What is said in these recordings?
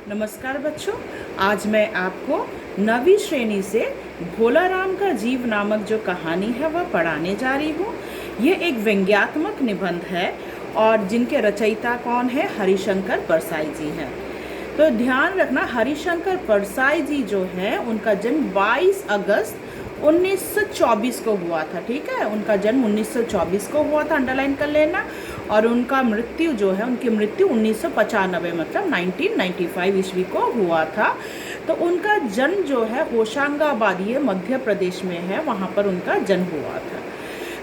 नमस्कार बच्चों, आज मैं आपको 9वीं श्रेणी से भोला राम का जीव नामक जो कहानी है वह पढ़ाने जा रही हूँ। यह एक व्यंग्यात्मक निबंध है और जिनके रचयिता कौन है, हरिशंकर परसाई जी हैं। तो ध्यान रखना, हरिशंकर परसाई जी जो है उनका जन्म 22 अगस्त 1924 को हुआ था। ठीक है, उनका जन्म 1924 को हुआ था, अंडरलाइन कर लेना। और उनका मृत्यु जो है, उनकी मृत्यु 1995 मतलब 1995 ईस्वी को हुआ था। तो उनका जन्म जो है होशंगाबाद, ये मध्य प्रदेश में है, वहाँ पर उनका जन्म हुआ था।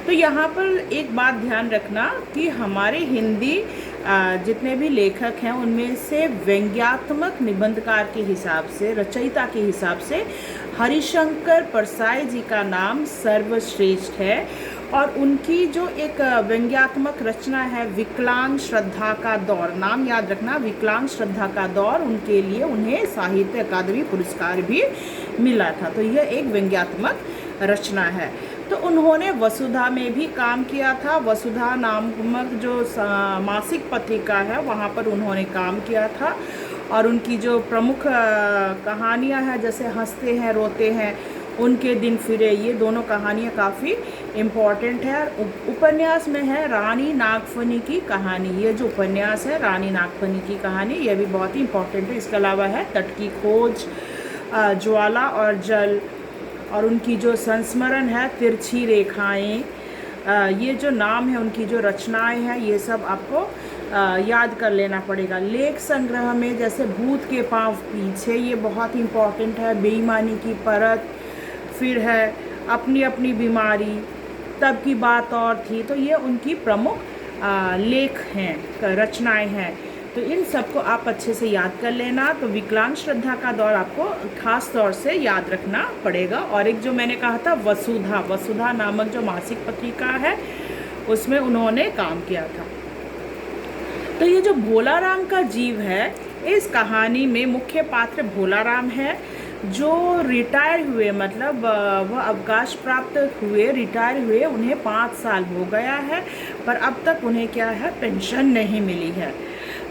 तो यहाँ पर एक बात ध्यान रखना कि हमारे हिंदी जितने भी लेखक हैं उनमें से व्यंग्यात्मक निबंधकार के हिसाब से, रचयिता के हिसाब से हरिशंकर परसाई जी का नाम सर्वश्रेष्ठ है। और उनकी जो एक व्यंग्यात्मक रचना है विकलांग श्रद्धा का दौर, नाम याद रखना, विकलांग श्रद्धा का दौर, उनके लिए उन्हें साहित्य अकादमी पुरस्कार भी मिला था। तो यह एक व्यंग्यात्मक रचना है। तो उन्होंने वसुधा में भी काम किया था। वसुधा नामक जो मासिक पत्रिका है वहाँ पर उन्होंने काम किया था। और उनकी जो प्रमुख कहानियाँ हैं, जैसे हंसते हैं रोते हैं, उनके दिन फिरे, ये दोनों कहानियाँ काफ़ी इम्पॉर्टेंट है। उपन्यास में है रानी नागफनी की कहानी। ये जो उपन्यास है रानी नागफनी की कहानी, ये भी बहुत ही इम्पॉर्टेंट है। इसके अलावा है तट की खोज, ज्वाला और जल, और उनकी जो संस्मरण है तिरछी रेखाएं। ये जो नाम है, उनकी जो रचनाएं हैं, ये सब आपको याद कर लेना पड़ेगा। लेख संग्रह में जैसे भूत के पांव पीछे, ये बहुत ही इम्पॉर्टेंट है। बेईमानी की परत, फिर है अपनी अपनी बीमारी, तब की बात और थी। तो ये उनकी प्रमुख लेख हैं, रचनाएं हैं। तो इन सबको आप अच्छे से याद कर लेना। तो विकलांग श्रद्धा का दौर आपको खास तौर से याद रखना पड़ेगा। और एक जो मैंने कहा था वसुधा नामक जो मासिक पत्रिका है उसमें उन्होंने काम किया था। तो ये जो भोला राम का जीव है, इस कहानी में मुख्य पात्र भोला राम है, जो रिटायर हुए, मतलब वह अवकाश प्राप्त हुए, रिटायर हुए, उन्हें 5 साल हो गया है, पर अब तक उन्हें क्या है, पेंशन नहीं मिली है।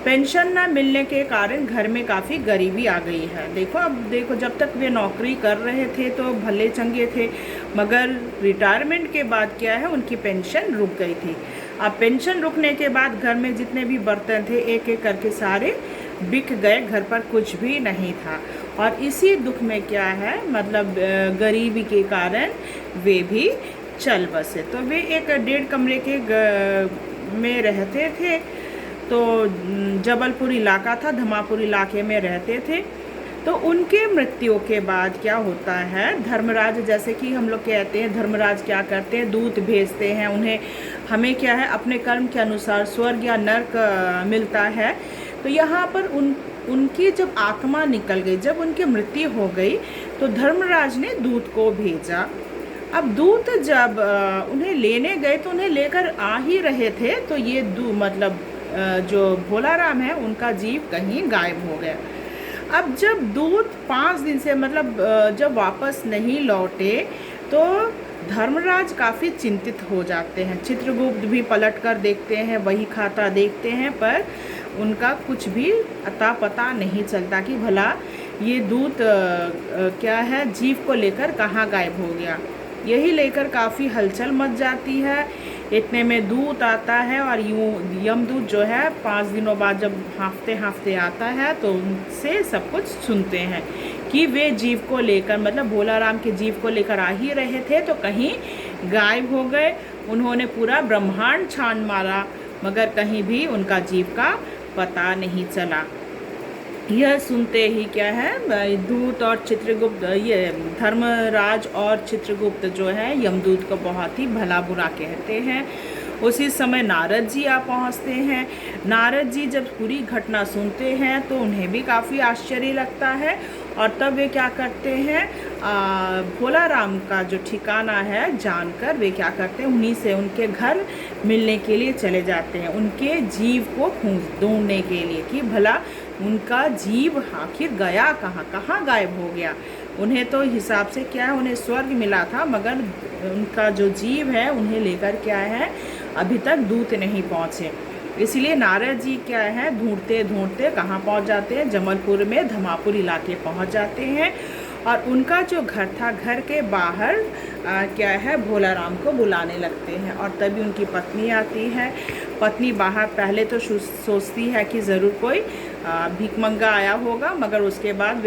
पेंशन न मिलने के कारण घर में काफ़ी गरीबी आ गई है। देखो जब तक वे नौकरी कर रहे थे तो भले चंगे थे, मगर रिटायरमेंट के बाद क्या है, उनकी पेंशन रुक गई थी। अब पेंशन रुकने के बाद घर में जितने भी बर्तन थे एक एक करके सारे बिक गए, घर पर कुछ भी नहीं था। और इसी दुख में क्या है, मतलब गरीबी के कारण वे भी चल बसे। तो वे एक 1.5 कमरे के में रहते थे। तो जबलपुर इलाका था, धमापुर इलाके में रहते थे। तो उनके मृत्यु के बाद क्या होता है, धर्मराज, जैसे कि हम लोग कहते हैं, धर्मराज क्या करते हैं, दूत भेजते हैं उन्हें, हमें क्या है, अपने कर्म के अनुसार स्वर्ग या नर्क मिलता है। तो यहाँ पर उनकी जब आत्मा निकल गई, जब उनकी मृत्यु हो गई, तो धर्मराज ने दूत को भेजा। अब दूत जब उन्हें लेने गए तो उन्हें लेकर आ ही रहे थे, तो ये मतलब जो भोला राम है उनका जीव कहीं गायब हो गया। अब जब दूत 5 दिन से, मतलब जब वापस नहीं लौटे, तो धर्मराज काफ़ी चिंतित हो जाते हैं। चित्रगुप्त भी पलट कर देखते हैं, वही खाता देखते हैं, पर उनका कुछ भी अता पता नहीं चलता कि भला ये दूत क्या है, जीव को लेकर कहाँ गायब हो गया। यही लेकर काफ़ी हलचल मच जाती है। इतने में दूत आता है, और यूँ यमदूत जो है 5 दिनों बाद जब हाँफते आता है, तो उनसे सब कुछ सुनते हैं कि वे जीव को लेकर, मतलब भोला राम के जीव को लेकर आ ही रहे थे, तो कहीं गायब हो गए। उन्होंने पूरा ब्रह्मांड छान मारा, मगर कहीं भी उनका जीव का पता नहीं चला। यह सुनते ही क्या है, दूत और चित्रगुप्त, ये धर्मराज और चित्रगुप्त जो है यमदूत को बहुत ही भला बुरा कहते हैं। उसी समय नारद जी आ पहुँचते हैं। नारद जी जब पूरी घटना सुनते हैं तो उन्हें भी काफ़ी आश्चर्य लगता है, और तब वे क्या करते हैं, भोला राम का जो ठिकाना है जानकर वे क्या करते हैं, उन्हीं से उनके घर मिलने के लिए चले जाते हैं, उनके जीव को ढूंढने के लिए कि भला उनका जीव आखिर गया कहाँ गायब हो गया। उन्हें तो हिसाब से क्या है, उन्हें स्वर्ग मिला था, मगर उनका जो जीव है उन्हें लेकर क्या है, अभी तक दूत नहीं पहुँचे। इसलिए नारद जी क्या है, ढूंढते ढूंढते कहाँ पहुँच जाते हैं, जमलपुर में धमापुर इलाके पहुँच जाते हैं। और उनका जो घर था, घर के बाहर क्या है, भोला राम को बुलाने लगते हैं। और तभी उनकी पत्नी आती है। पत्नी बाहर पहले तो सोचती है कि ज़रूर कोई भिखमंगा आया होगा, मगर उसके बाद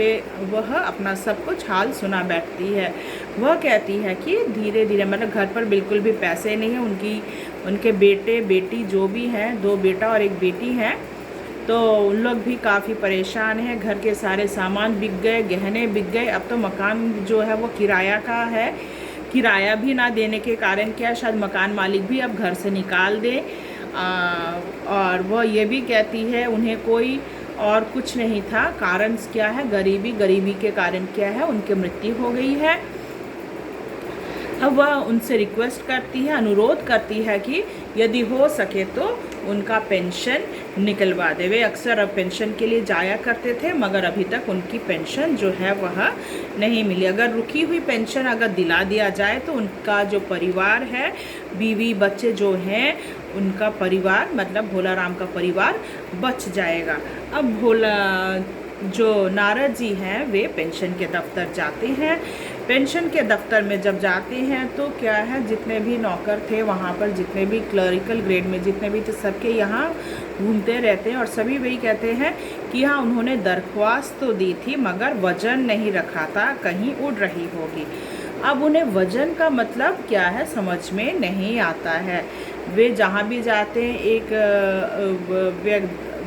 वह अपना सब कुछ हाल सुना बैठती है। वह कहती है कि धीरे धीरे, मतलब घर पर बिल्कुल भी पैसे नहीं हैं, उनके बेटे बेटी जो भी हैं, 2 बेटा और 1 बेटी हैं, तो उन लोग भी काफ़ी परेशान हैं। घर के सारे सामान बिक गए, गहने बिक गए। अब तो मकान जो है वो किराया का है, किराया भी ना देने के कारण क्या, शायद मकान मालिक भी अब घर से निकाल दे। और वह ये भी कहती है उन्हें कोई और कुछ नहीं था, कारण क्या है, गरीबी के कारण क्या है, उनकी मृत्यु हो गई है। अब वह उनसे रिक्वेस्ट करती है, अनुरोध करती है कि यदि हो सके तो उनका पेंशन निकलवा दे। वे अक्सर अब पेंशन के लिए जाया करते थे, मगर अभी तक उनकी पेंशन जो है वह नहीं मिली। अगर रुकी हुई पेंशन अगर दिला दिया जाए तो उनका जो परिवार है, बीवी बच्चे जो हैं, उनका परिवार मतलब भोला राम का परिवार बच जाएगा। अब जो नारद जी हैं वे पेंशन के दफ्तर जाते हैं। पेंशन के दफ्तर में जब जाते हैं तो क्या है, जितने भी नौकर थे वहाँ पर, जितने भी क्लरिकल ग्रेड में जितने भी थे, सबके यहाँ घूमते रहते हैं और सभी वही कहते हैं कि हाँ, उन्होंने दरख्वास्त तो दी थी मगर वज़न नहीं रखा था, कहीं उड़ रही होगी। अब उन्हें वज़न का मतलब क्या है समझ में नहीं आता है। वे जहाँ भी जाते हैं, एक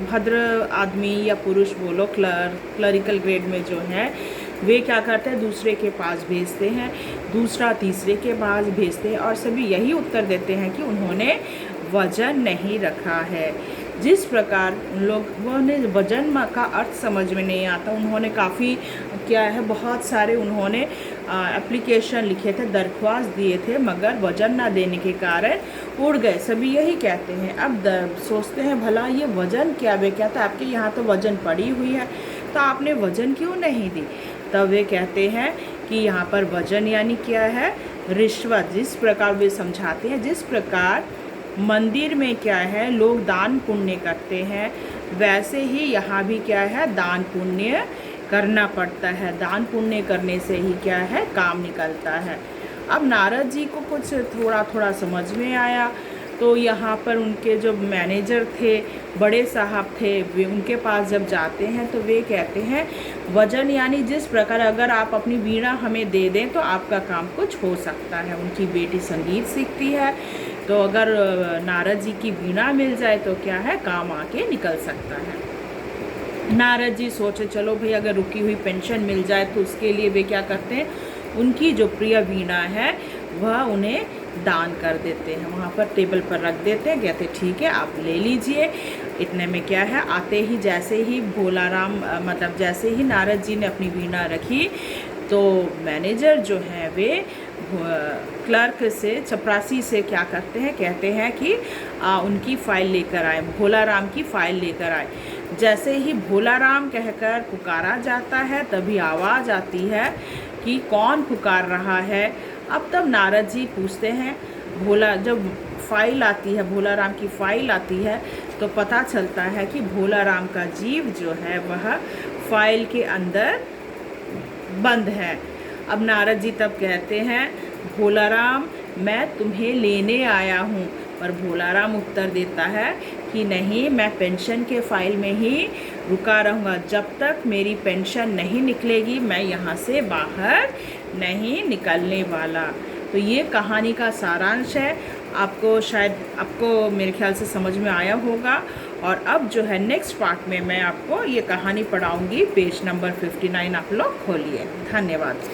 भद्र आदमी या पुरुष बोलो, क्लरिकल ग्रेड में जो है, वे क्या करते हैं, दूसरे के पास भेजते हैं, दूसरा तीसरे के पास भेजते हैं और सभी यही उत्तर देते हैं कि उन्होंने वज़न नहीं रखा है। जिस प्रकार उन लोगों ने वज़न का अर्थ समझ में नहीं आता, उन्होंने काफ़ी क्या है, बहुत सारे उन्होंने एप्लीकेशन लिखे थे, दरख्वास्त दिए थे, मगर वज़न ना देने के कारण उड़ गए। सभी यही कहते हैं। अब सोचते हैं भला ये वज़न क्या, वे कहते हैं आपके यहाँ तो वज़न पड़ी हुई है, तो आपने वज़न क्यों नहीं दी। तब वे कहते हैं कि यहाँ पर वज़न यानी क्या है, रिश्वत। जिस प्रकार वे समझाते हैं, जिस प्रकार मंदिर में क्या है, लोग दान पुण्य करते हैं, वैसे ही यहाँ भी क्या है, दान पुण्य करना पड़ता है। दान पुण्य करने से ही क्या है, काम निकलता है। अब नारद जी को कुछ थोड़ा थोड़ा समझ में आया, तो यहाँ पर उनके जो मैनेजर थे, बड़े साहब थे, वे उनके पास जब जाते हैं तो वे कहते हैं वज़न यानी जिस प्रकार अगर आप अपनी वीणा हमें दे दें तो आपका काम कुछ हो सकता है। उनकी बेटी संगीत सीखती है, तो अगर नारद जी की वीणा मिल जाए तो क्या है, काम आके निकल सकता है। नारद जी सोचे चलो भाई अगर रुकी हुई पेंशन मिल जाए, तो उसके लिए वे क्या करते हैं, उनकी जो प्रिय वीणा है वह उन्हें दान कर देते हैं, वहाँ पर टेबल पर रख देते हैं। कहते ठीक है आप ले लीजिए। इतने में क्या है, आते ही जैसे ही भोला राम मतलब जैसे ही नारद जी ने अपनी वीणा रखी, तो मैनेजर जो है वे क्लर्क से, चपरासी से क्या करते हैं, कहते हैं कि उनकी फ़ाइल लेकर आए, भोला राम की फ़ाइल लेकर आए। जैसे ही भोला राम कहकर पुकारा जाता है, तभी आवाज़ आती है कि कौन पुकार रहा है। अब तब नारद जी पूछते हैं, जब फाइल आती है, भोला राम की फ़ाइल आती है, तो पता चलता है कि भोला राम का जीव जो है वह फाइल के अंदर बंद है। अब नारद जी तब कहते हैं, भोला राम मैं तुम्हें लेने आया हूँ। पर भोला राम उत्तर देता है कि नहीं, मैं पेंशन के फाइल में ही रुका रहूँगा, जब तक मेरी पेंशन नहीं निकलेगी मैं यहाँ से बाहर नहीं निकलने वाला। तो ये कहानी का सारांश है। आपको मेरे ख्याल से समझ में आया होगा। और अब जो है नेक्स्ट पार्ट में मैं आपको ये कहानी पढ़ाऊँगी। पेज नंबर 59 आप लोग खोलिए। धन्यवाद।